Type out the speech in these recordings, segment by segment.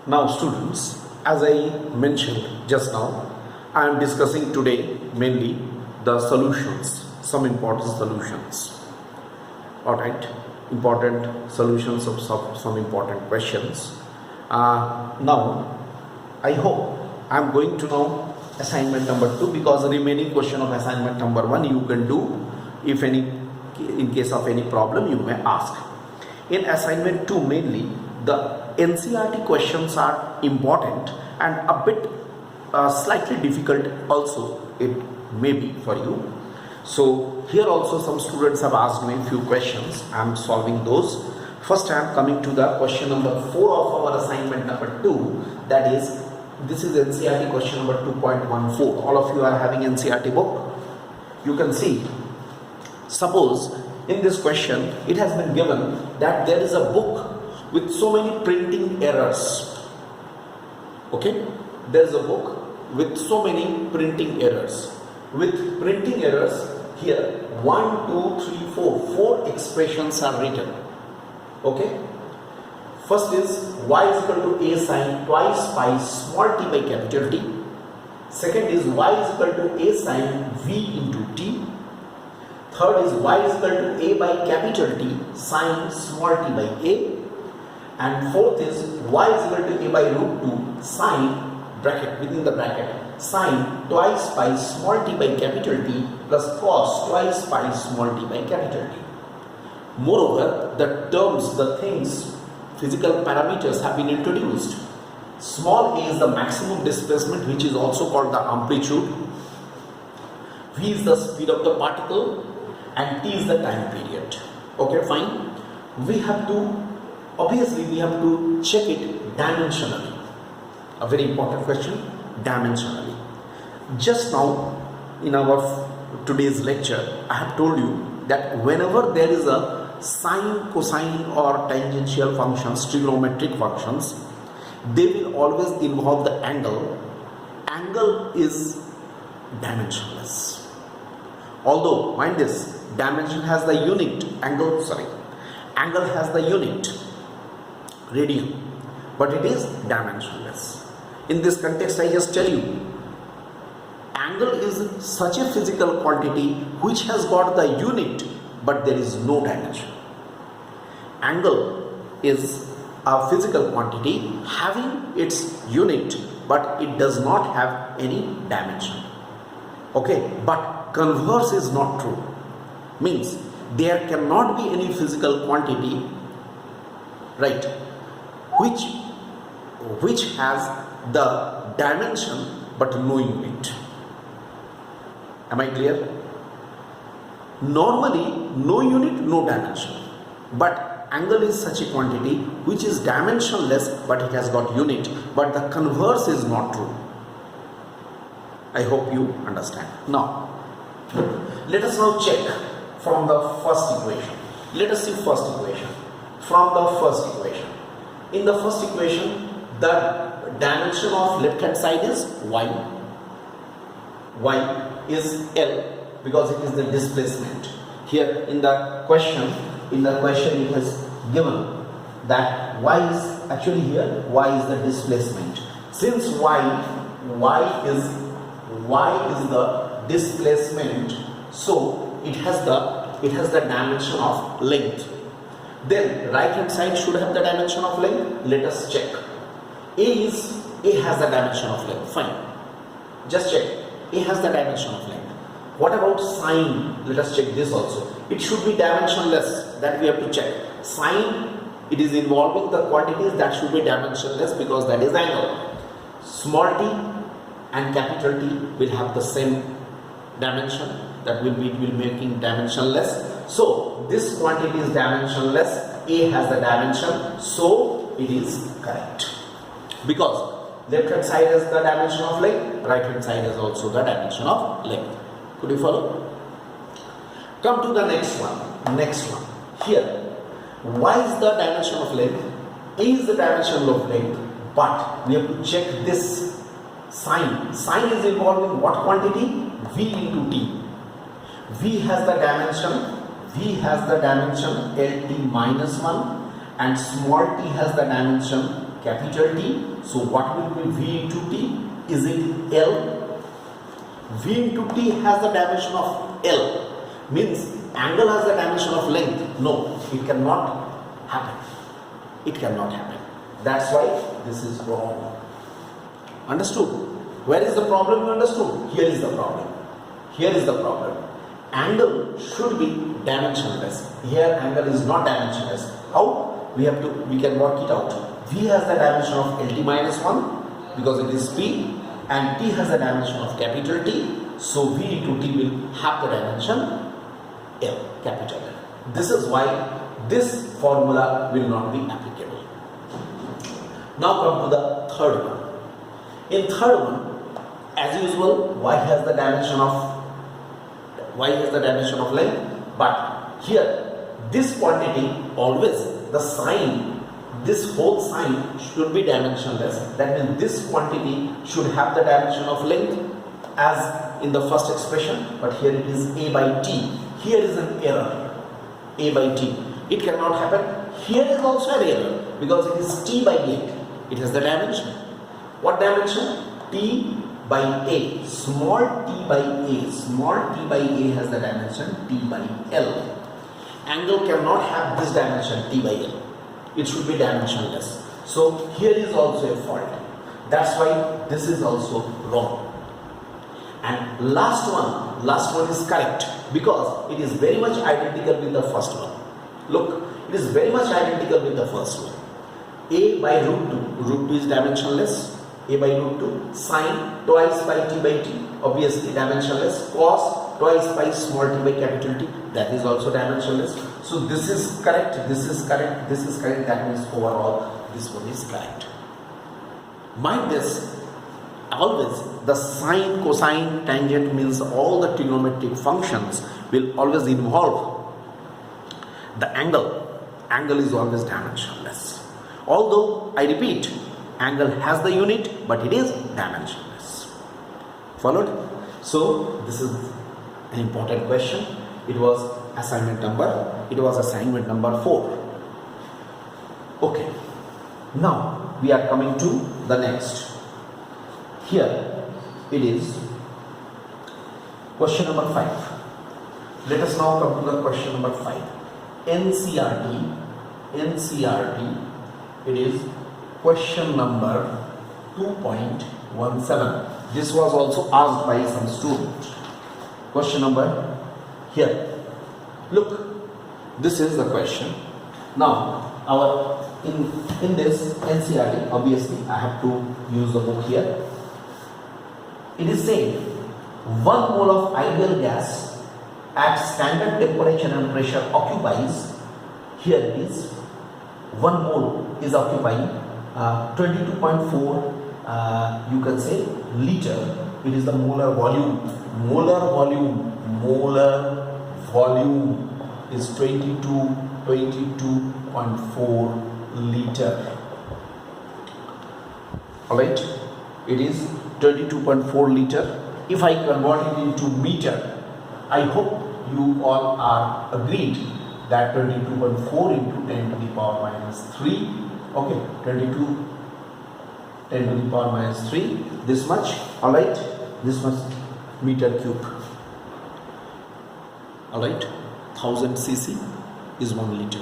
Now students, as I mentioned just now, I am discussing today mainly the solutions, some important solutions. Alright, important solutions of some important questions. Now, I hope I am going to know assignment number 2, because the remaining question of assignment number 1 you can do if any, in case of any problem you may ask. In assignment 2 mainly the NCERT questions are important and a bit slightly difficult also it may be for you. So here also some students have asked me a few questions. I am solving those. First I am coming to the question number 4 of our assignment number 2, that is, this is NCERT question number 2.14. All of you are having NCERT book. You can see, suppose in this question it has been given that there is a book with so many printing errors. Okay, there is a book with so many printing errors. With printing errors, here 1, 2, 3, 4 expressions are written. Okay, first is y is equal to a sine twice pi small t by capital T. Second is y is equal to a sine v into t. Third is y is equal to a by capital T sine small t by a. And fourth is y is equal to a by root 2 sine bracket, within the bracket, sine twice pi small t by capital T plus cos twice pi small t by capital T. Moreover, the terms, the things, physical parameters have been introduced. Small a is the maximum displacement, which is also called the amplitude. V is the speed of the particle and t is the time period. Okay, fine. We have to check it dimensionally. A very important question, dimensionally. Just now in our today's lecture, I have told you that whenever there is a sine, cosine or tangential functions, trigonometric functions, they will always involve the angle. Angle is dimensionless. Although, mind this, dimension has the unit, angle has the unit, radian, but it is dimensionless. In this context, I just tell you, angle is such a physical quantity which has got the unit, but there is no dimension. Angle is a physical quantity having its unit, but it does not have any dimension. Okay, but converse is not true. Means there cannot be any physical quantity, right, which has the dimension but no unit. Am I clear? Normally, no unit, no dimension. But angle is such a quantity which is dimensionless but it has got unit. But the converse is not true. I hope you understand. Now, let us now check from the first equation. Let us see first equation. From the first equation. In the first equation, the dimension of left hand side is y. Y is L because it is the displacement. Here in the question it has given that y is actually here, y is the displacement. Since y is the displacement, so it has the dimension of length. Then right hand side should have the dimension of length. Let us check. A has the dimension of length. Fine. Just check. A has the dimension of length. What about sine? Let us check this also. It should be dimensionless. That we have to check. Sine, it is involving the quantities that should be dimensionless because that is angle. Small t and capital T will have the same dimension. That will be making dimensionless. So this quantity is dimensionless. A has the dimension, so it is correct. Because left hand side has the dimension of length, right hand side has also the dimension of length. Could you follow? Come to the next one. Next one. Here, y is the dimension of length, a is the dimension of length, but we have to check this sine. Sine is involving what quantity? V into t. V has the dimension LT minus 1 and small t has the dimension capital T. So what will be V into T? Is it L? V into T has the dimension of L. Means angle has the dimension of length. No, it cannot happen. It cannot happen. That's why this is wrong. Understood? Where is the problem? You understood? Here is the problem. Here is the problem. Angle should be dimensionless. Here angle is not dimensionless. How? We can work it out. V has the dimension of LT minus 1 because it is P, and T has a dimension of capital T. So V into T will have the dimension L, capital L. This is why this formula will not be applicable. Now come to the third one. In third one, as usual, Y has the dimension of length, but here this quantity always the sign, this whole sign should be dimensionless. That means this quantity should have the dimension of length as in the first expression, but here it is A by T. Here is an error, A by T. It cannot happen. Here is also an error because it is T by A. It has the dimension. What dimension? T by A. Small t by A. Small t by A has the dimension T by L. Angle cannot have this dimension T by L. It should be dimensionless. So here is also a fault. That's why this is also wrong. And last one is correct because it is very much identical with the first one. Look, it is very much identical with the first one. A by root 2. Root 2 is dimensionless. A by root 2. Sine twice by T by T. Obviously dimensionless. Cos twice by small t by capital T. That is also dimensionless. So this is correct. This is correct. This is correct. That means overall this one is correct. Mind this. Always the sine, cosine, tangent means all the trigonometric functions will always involve the angle. Angle is always dimensionless. Although I repeat, angle has the unit, but it is dimensionless. Followed? So this is an important question. It was assignment number 4. Okay. Now we are coming to the next. Here it is question number 5. Let us now come to the question number 5. NCERT, it is question number 2.17. This was also asked by some student. Question number here. Look, this is the question. Now, in this NCERT, obviously I have to use the book here. It is saying 1 mole of ideal gas at standard temperature and pressure occupies, here it is, 1 mole is occupying 22.4 you can say liter. It is the molar volume. Molar volume is 22.4 liter. Alright, it is 22.4 liter. If I convert it into meter, I hope you all are agreed that 22.4 into 10 to the power minus 3. Okay, 22 10 to the power minus 3, this much. Alright, this much meter cube. Alright, 1000 cc is 1 liter.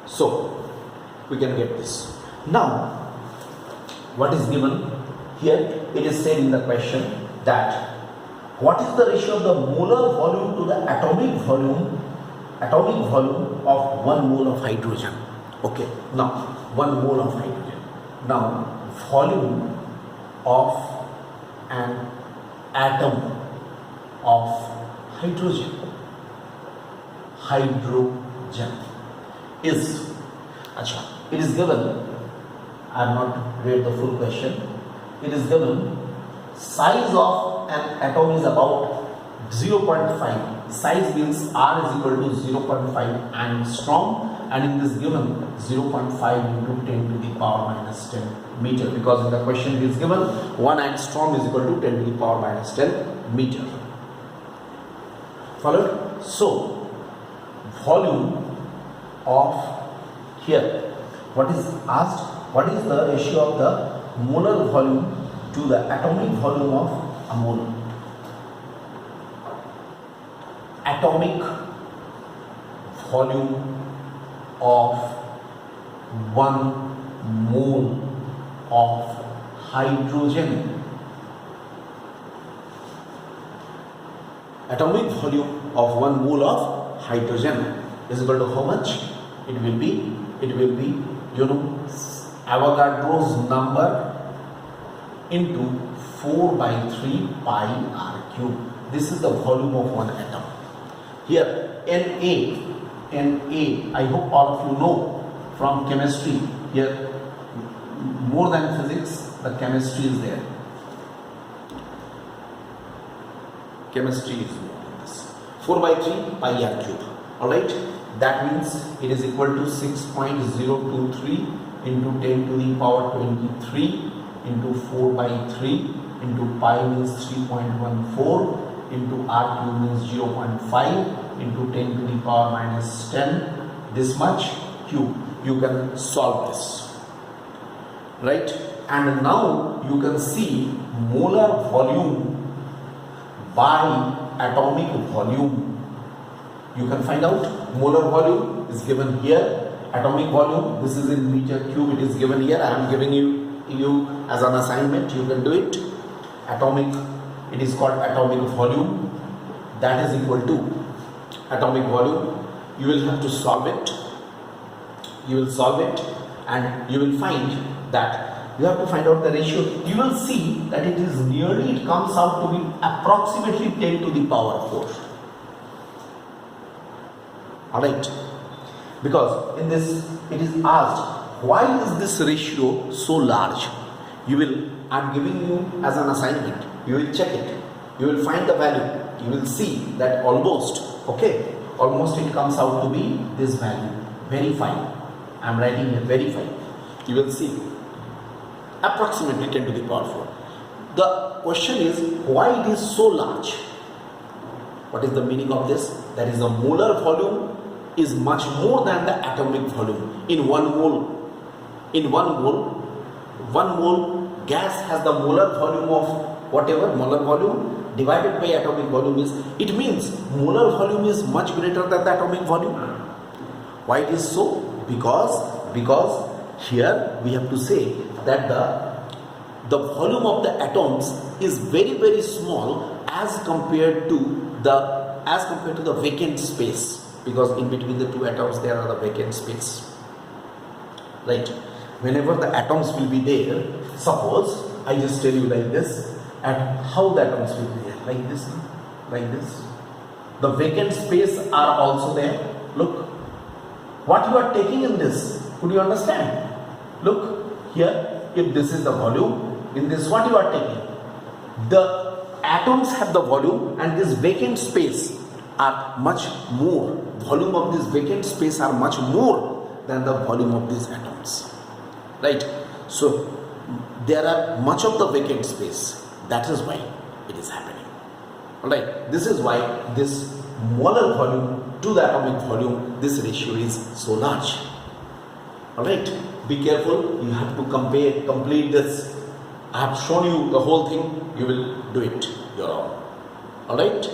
So we can get this. Now what is given here? It is said in the question that what is the ratio of the molar volume to the atomic volume of 1 mole of hydrogen? Okay, now 1 mole of hydrogen. Now volume of an atom of hydrogen is, it is given, I have not read the full question. It is given size of an atom is about 0.5. Size means R is equal to 0.5 angstrom, and in this given 0.5 into 10 to the power minus 10 meter, because in the question it is given 1 angstrom is equal to 10 to the power minus 10 meter. Followed? So volume of Here, what is asked, what is the ratio of the molar volume to the atomic volume of a mole? Atomic volume of 1 mole of hydrogen. Atomic volume of 1 mole of hydrogen is equal to how much? It will be Avogadro's number into 4 by 3 pi r cube. This is the volume of one atom. Here Na, I hope all of you know from chemistry. Here, more than physics, the chemistry is there. Chemistry is more than this. 4 by 3 pi r cube. Alright, that means it is equal to 6.023 into 10 to the power 23 into 4 by 3 into pi means 3.14 into r cube means 0.5 into 10 to the power minus 10, this much cube. You can solve this, right? And now you can see molar volume by atomic volume. You can find out molar volume is given here. Atomic volume, this is in meter cube, it is given here. I am giving you as an assignment, you can do it. Atomic, it is called atomic volume. That is equal to atomic volume. You will have to solve it. You will solve it and you will find that you have to find out the ratio. You will see that it is nearly, it comes out to be approximately 10 to the power 4. Alright. Because in this it is asked, why is this ratio so large? I am giving you as an assignment. You will check it. You will find the value. You will see that almost it comes out to be this value. Verify. I am writing here, verify. You will see approximately 10 to the power 4. The question is, why it is so large? What is the meaning of this? That is, the molar volume is much more than the atomic volume. In 1 mole gas has the molar volume of whatever molar volume divided by atomic volume is. It means molar volume is much greater than the atomic volume. Why it is so? Because here we have to say that the volume of the atoms is very, very small as compared to the vacant space, because in between the two atoms there are the vacant space, right? Whenever the atoms will be there, suppose I just tell you like this, and how the atoms will be there, like this. The vacant space are also there. Look, what you are taking in this, could you understand? Look here, if this is the volume, in this what you are taking? The atoms have the volume and this vacant space are much more. Volume of this vacant space are much more than the volume of these atoms, right? So there are much of the vacant space. That is why it is happening. Alright, this is why this molar volume to the atomic volume, this ratio is so large. Alright, be careful, you have to complete this. I have shown you the whole thing, you will do it your own. Alright.